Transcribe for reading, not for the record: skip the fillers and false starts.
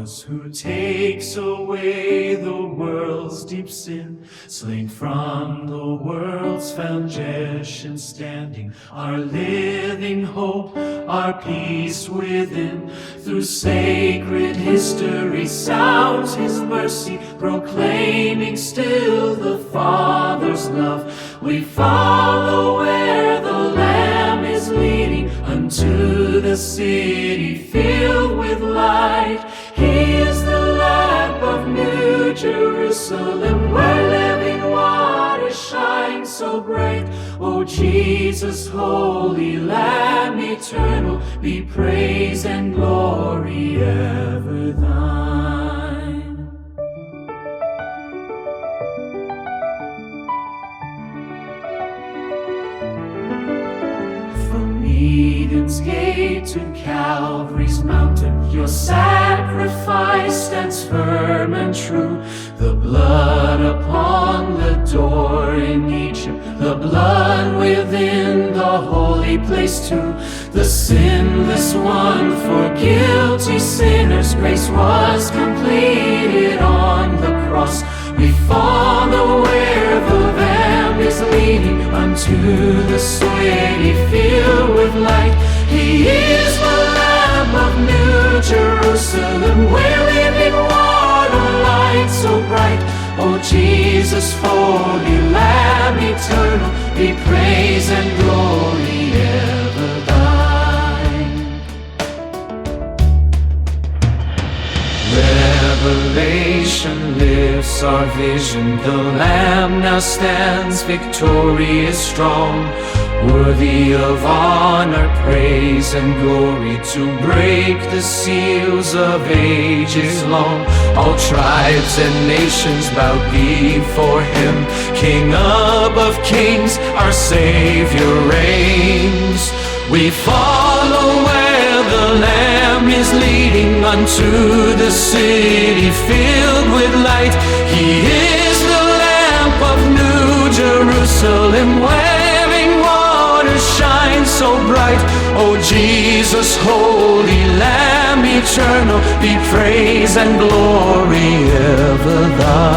us, who takes away the world's deep sin, slain from the world's foundation standing, our living hope, our peace within. Through sacred history sounds his mercy, proclaiming still the Father's love. We follow where the Lamb is leading, unto the city filled with light. He is the lamp of New Jerusalem, where living water shines so bright. O Jesus, holy Lamb eternal, be praise and glory ever thine. From Eden's gate to Calvary's mountain, your sacrifice stands firm and true. The blood upon the door in Egypt, the blood within the holy place too. The sinless one for guilty sinners, grace was completed on the cross. We follow where the Lamb is leading, unto the city filled with light. He is the Lamb of New Jerusalem, where living water lights so bright. O Jesus, holy Lamb eternal, be praise and glory ever thine. Revelation lifts our vision, the Lamb now stands victorious strong, worthy of honor, praise and glory, to break the seals of ages long. All tribes and nations bow before him, King above kings, our Savior reigns. We follow where the Lamb is leading, unto the city filled with light. He is the lamp of New Jerusalem, where living water shines so bright. O Jesus, holy Lamb eternal, be praise and glory ever thine.